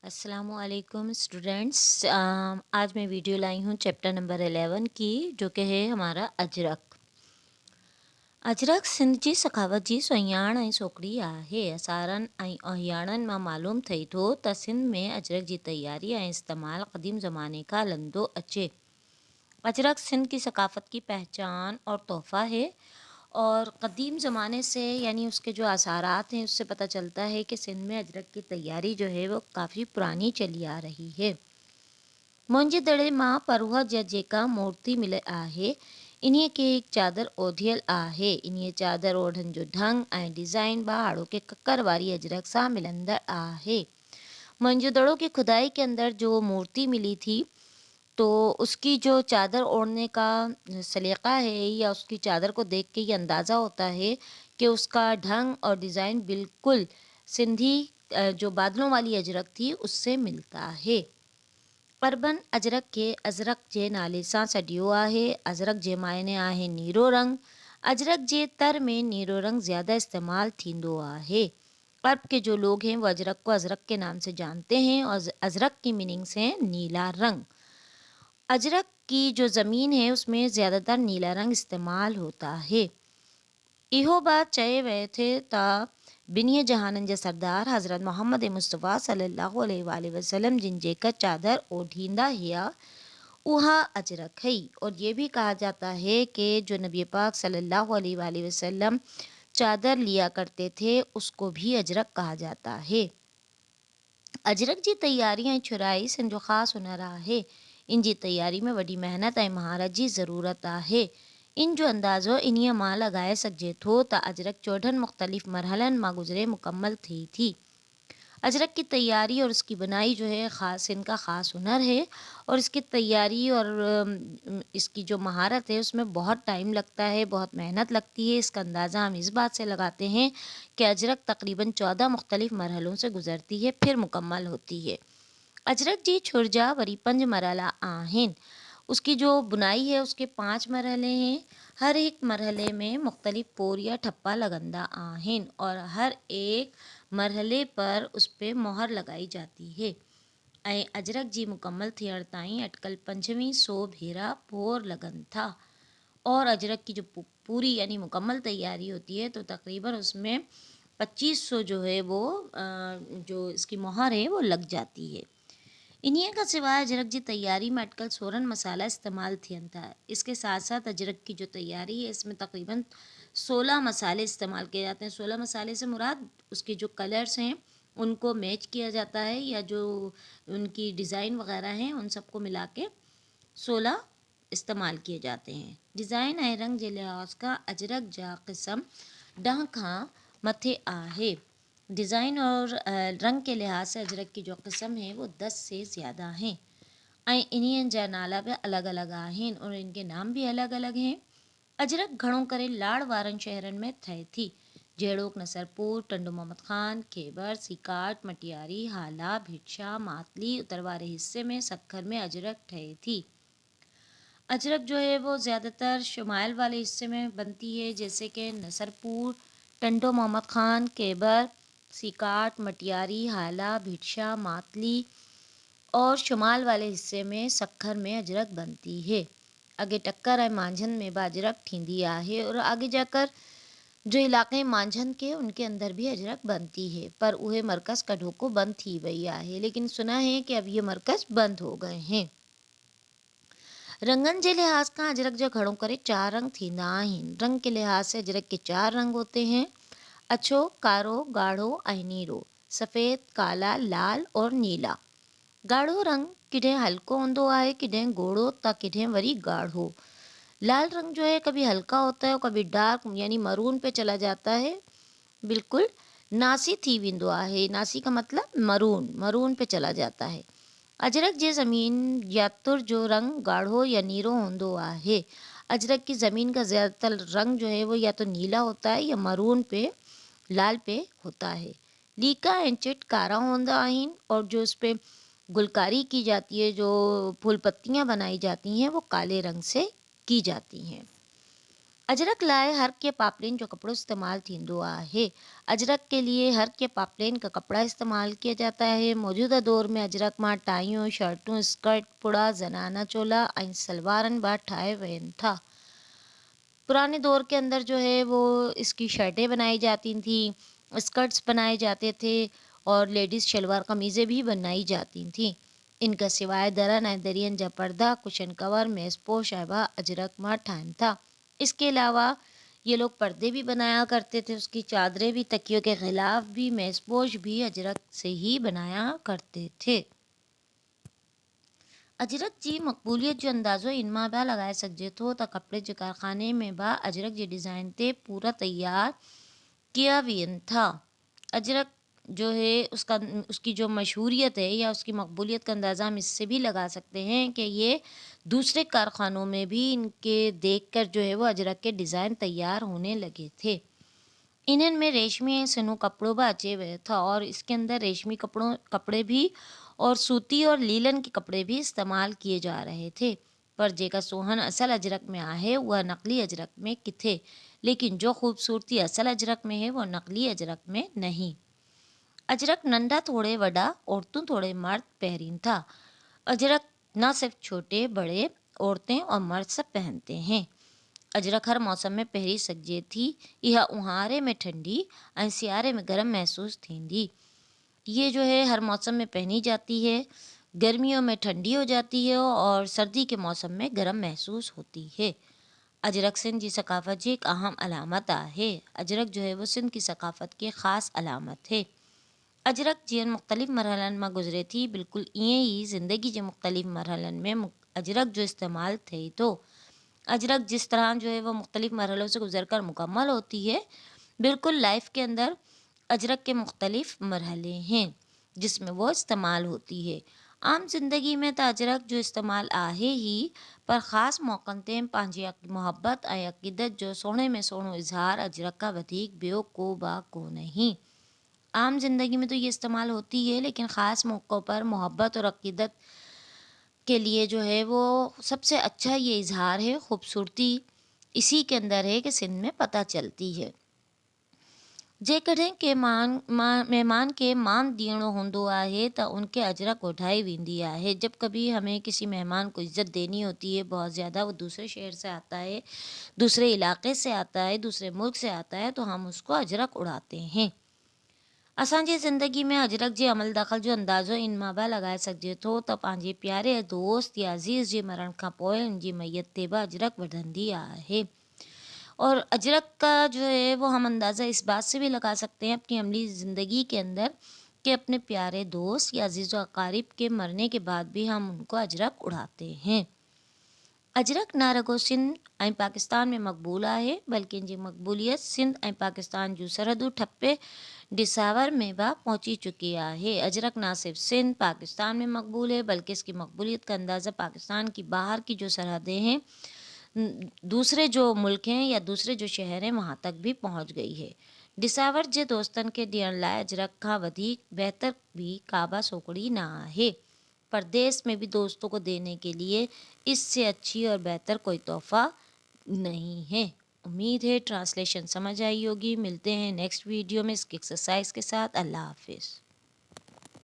अस्सलामु अलैकुम स्टूडेंट्स। आज मैं वीडियो लाई हूँ चैप्टर नंबर 11 की, जो कि है हमारा अजरक। अजरक सिंध जी सखावत जी सुञाण ऐं सोकड़ी आहे। असारनि ऐं अहियाणनि मां मालूम थिए थो त सिंध में अजरक जी तैयारी ऐं इस्तेमालु क़दीम ज़माने खां हलंदो अचे। अजरक सिंध की सकाफ़त की पहचान और तोहफ़ा है और क़दीम ज़माने से यानी उसके जो आसारात हैं उससे पता चलता है कि सिंध में अजरक की तैयारी जो है वो काफ़ी पुरानी चली आ रही है। मुंहिंजे दड़े मां परुह जा जेका मूर्ति मिले आहे, इन्हीअ खे हिकु चादर ओढ़ियल आहे। इन्हीअ चादर ओढ़ण जो ढंग ऐं डिज़ाइन ॿाहिरो के ककर वारी अजरक सां मिलंदड़ आहे। मुंहिंजो दड़ो की खुदाई के अंदर जो मूर्ति मिली थी, तो उसकी जो चादर ओढ़ने का सलीक़ा है या उसकी चादर को देख के ये अंदाज़ा होता है कि उसका ढंग और डिज़ाइन बिल्कुल सिंधी जो बादलों वाली अजरक थी उससे मिलता है। परबन अजरक खे अजरक जे नाले सां सॾियो आहे। अजरक जे मायने आहे नीरो रंग। अजरक जे तर में नीरो रंग ज़्यादा इस्तेमाल थींदो आहे। अरब के जो लोग हैं वो अजरक को अजरक के नाम से जानते हैं और अजरक की मीनिंग्स हैं नीला रंग। अजरक की जो ज़मीन है उसमें ज़्यादातर नीला रंग इस्तेमाल होता है। इहो बात चए विए थे त बिन्हीअ जहाननि जा सरदार हज़रत मोहम्मद मुस्तफ़ा सल्लल्लाहु अलैहि वसल्लम जिन जेकर चादर ओढ़ींदा हुआ उहा अजरक है। और ये भी कहा जाता है कि जो नबी पाक सल्लल्लाहु अलैहि वसल्लम चादर लिया करते थे उसको भी अजरक कहा जाता है। अजरक जी तैयारी ऐं छुराई सिंध जो ख़ासि हुनर आहे। इन जी तैयारी में वॾी महिनत ऐं महारत जी ज़रूरत आहे। इन जो अंदाज़ो इन्हीअ मां लॻाए सघिजे थो त अजरक 14 मुख़्तलिफ़ मरहलनि मां गुज़रे मुकम्मल थिए थी। अजरक की तैयारी और उसकी बुनाई जो है ख़ास इनका ख़ास हुनर है और इसकी तैयारी और इसकी जो महारत है उसमें बहुत टाइम लगता है, बहुत मेहनत लगती है। इसका अंदाज़ा हम इस बात से लगाते हैं कि अजरक तकरीबन 14 मुख़्तलिफ़ मरहलों से गुज़रती है फिर मुकम्मल होती है। अजरक जी छुरजा वरी 5 मरहला आहिनि। उसकी जो बुनाई है उसके 5 मरहले हैं। हर एक मरहले में मुख़्तलिफ़ पोर या ठप्पा लगंदा आहिनि और हर एक मरहले पर उस पे मोहर लगाई जाती है। ऐं अजरक जी मुकम्मल थियण ताईं अटकल 2500 भेरा पोर लगन था। और अजरक की जो पूरी यानी मुकम्मल तैयारी होती है तो तकरीबन उसमें 2500 जो है वो जो इसकी मोहर है वो लग जाती है। इन्हीअ खां सवाइ अजरक जी तैयारी में अटकल 16 मसाला इस्तेमाल थियनि था। इसके साथ साथ अजरक की जो तैयारी है इसमें तकरीबन 16 मसाले इस्तेमाल किए जाते हैं। 16 मसाले से मुराद उसके जो कलर्स हैं उनको मैच किया जाता है या जो उनकी डिज़ाइन वगैरह हैं उन सबको मिला के 16 इस्तेमाल किए जाते हैं। डिज़ाइन ऐं रंग जे लिहाज़ खां अजरक जा क़िस्म 10 खां मथे आहे। डिज़ाइन और रंग के लिहाज से अजरक की जो क़िस्म है वो 10 से ज़्यादा हैं ऐं इन्हीअ जा नाला बि अलॻि अलॻि आहिनि और इनके नाम भी अलॻि अलॻि हैं। अजरक घणो करे लाड़ वारनि शहरनि में थिए थी, जहिड़ोक नसरपुर, टंडो मोहम्मद ख़ान, खैबर, सीकाट, मटियारी, हाला, भिटशा, मातली। उत्तर वाले हिस्से में सक्खर में अजरक ठहे थी। अजरक जो है वो ज़्यादातर शुमाल वाले हिस्से में बनती है, जैसे कि नसरपुर, टंडो मोहम्मद ख़ान, खैबर, सीकाट, मटियारी, हाला, भिटशा, मातली। और शुमाल वाले हिस्से में सक्खर में अजरक बनती है। आगे टक्कर ऐं मांझन में भी अजरक थींदी आहे और आगे जाकर जो इलाक़े मांझन के उनके अंदर भी अजरक बनती है, पर उहे मरकज़ का ढोको बंद थी वई आहे। लेकिन सुना है कि अब ये मरकज़ बंद हो गए हैं। रंगन के लिहाज का अजरक जो घणो करे 4 रंग थींदा आहिनि। रंग के लिहाज से अजरक के 4 रंग होते हैं: अछो, कारो, गाढ़ो ऐं नीरो, सफ़ेद, काला, लाल और नीला। गाढ़ो रंग किडें हल्को होंदो आहे, किडें गोढ़ो त किडें वरी गाढ़ो। लाल रंग जो है कभी हल्का होता है और कभी डार्क यानी मरून पे चला जाता है, बिल्कुल नासी थी वेंदो आहे। नासी का मतलब मरून, मरून पे चला जाता है। अजरक जे ज़मीन यातुर जो रंग गाढ़ो या नीरो होंदो आहे। अजरक की ज़मीन का ज़्यादातर रंग जो है वो या तो नीला होता है या मरून पे लाल पे होता है। लीका एंड चिट कारा होंदा आहिनि और जो उस पे गुलकारी की जाती है, जो फूल पत्तियाँ बनाई जाती हैं वो काले रंग से की जाती हैं। अजरक लाइ हर के पापलेन जो कपिड़ो इस्तेमालु थींदो आहे। अजरक के लिए हर के पापलेन का कपड़ा इस्तेमाल किया जाता है। मौजूदा दौर में अजरक मां टाइयों, शर्टूं, स्कर्ट, पुड़ा, ज़नाना चोला ऐं सलवारनि बि ठाहे वञनि था। पुराने दौर के अंदर जो है वो इसकी शर्टें बनाई जाती थीं, स्कर्ट्स बनाए जाते थे और लेडीज़ शलवार कमीज़ें भी बनाई जाती थीं। इनका सिवाय दरन ऐं दरियन जा पर्दा, कुशन कवर, मेज़पोश ऐं अजरक मां ठाहिनि था। इसके अलावा ये लोग पर्दे भी बनाया करते थे, उसकी चादरें भी, तकियों के गिलाफ भी, मेज़पोश भी अजरक से ही बनाया करते थे। अजरक जी मक़बूलियत जो अंदाज़ो इन मां पिया लॻाए सघिजे थो त कपिड़े जे कारखाने में बि अजरक जी डिज़ाइन ते पूरा तैयार किया वेंदा था। अजरक जो है उसकी जो मशहूरियत है या उसकी मक़बूलियत का अंदाज़ा हम इससे भी लगा सकते हैं कि ये दूसरे कारखानों में भी इनके देखकर जो है वो अजरक के डिज़ाइन तैयार होने लगे थे। इन्हनि में रेशमी ऐं सन्हो कपिड़ो बि अचे वियो था और इसके अंदर रेशमी कपड़े भी और सूती और लीलन के कपड़े भी इस्तेमाल किए जा रहे थे। पर जेका सोहन असल अजरक में आहे उहा नकली अजरक में किथे, लेकिन जो ख़ूबसूरती असल अजरक में है वो नकली अजरक में नहीं। अजरक नंढा थोड़े वॾा, औरतूं थोड़े मर्द पहिरीन था। अजरक न सिर्फ छोटे बड़े, औरतें और मर्द सब पहनते हैं। अजरक हर मौसम में पहिरी सघिजे थी। इहा ऊन्हारे में ठंडी ऐं सियारे में गर्म महसूस थींदी। ये जो है हर मौसम में पहनी जाती है। गर्मियों में ठंडी हो जाती है और सर्दी के मौसम में गर्म महसूस होती है। अजरक सिंध जी सकाफ़त जी एक अहम अलामत आहे। अजरक जो है वो सिंध की सकाफ़त की ख़ासि अलामत है। अजरक जीअं मुख़्तलिफ़ मरहलनि मां गुज़रे थी, बिल्कुलु ईअं ई ज़िंदगी जे मुख़्तलिफ़ मरहलनि में अजरक जो इस्तेमालु थिए थो। अजरक जिस तरह जो है वो मुख़्तलिफ़ मरहलों से गुज़र कर मुकम्मल होती है, बिल्कुल लाइफ के अंदर अजरक के मुख़्तलिफ़ मरहले हैं जिसमें वो इस्तेमाल होती है। आम ज़िंदगी में त अजरक जो इस्तेमालु आहे ही, पर ख़ासि मौक़नि ते पंहिंजी मुहबत ऐं अक़ीदत जो सुहिणे में सुहिणो इज़हार अजरक खां वधीक ॿियो को बि कोन्हे। आम ज़िंदगी में तो ये इस्तेमाल होती है, लेकिन ख़ास मौक़ों पर मोहब्बत और अक़ीदत के लिए जो है वो सबसे अच्छा ये इज़हार है, ख़ूबसूरती इसी के अंदर है कि सिंध में पता चलती है। जेकॾहिं के महिमान के मान ॾियणो हूंदो आहे त उनके अजरक उठाई वेंदी आहे। जब कभी हमें किसी मेहमान को इज़्ज़त देनी होती है बहुत ज़्यादा, वो दूसरे शहर से आता है, दूसरे इलाके से आता है, दूसरे मुल्क से आता है, तो हम उसको अजरक उड़ाते हैं। असांजी ज़िंदगी में अजरक जे अमल दख़ल जो अंदाज़ो इन मां बि लॻाए सघिजे थो त पंहिंजे प्यारे दोस्त या अज़ीज़ जे मरण खां पोइ उन जी मैयत ते बि अजरक वढंदी आहे। और अजरक का जो है वो हम अंदाज़ा इस बात से भी लगा सकते हैं अपनी अमली ज़िंदगी के अंदर कि अपने प्यारे दोस्त या अज़ीज़ व अक़ारिब के मरने के बाद भी हम उनको अजरक उड़ाते हैं। अजरक न रुगो सिंध ऐं पाकिस्तान में मक़बूल आहे, बल्कि इन जी मक़बूलियत सिंध ऐं पाकिस्तान जूं सरहदूं ठपे डिसावर में बि पहुची चुकी आहे। अजरक न सिर्फ सिंध पाकिस्तान में मक़बूल है, बल्कि इसकी मक़बूलियत का अंदाज़ा पाकिस्तान की बाहर की जो सरहदें हैं, दूसरे जो मुल्क हैं या दूसरे जो शहर हैं, वहाँ तक भी पहुँच गई है। डिसावर जे दोस्तनि खे ॾियण लाइ अजरक खां वधीक बहितर भी काबा सोकड़ी न आहे। परदेस में भी दोस्तों को देने के लिए इससे अच्छी और बेहतर कोई तोहफ़ा नहीं है। उम्मीद है ट्रांसलेशन समझ आई होगी। मिलते हैं नेक्स्ट वीडियो में इसकी एक्सरसाइज के साथ। अल्लाह हाफिज़।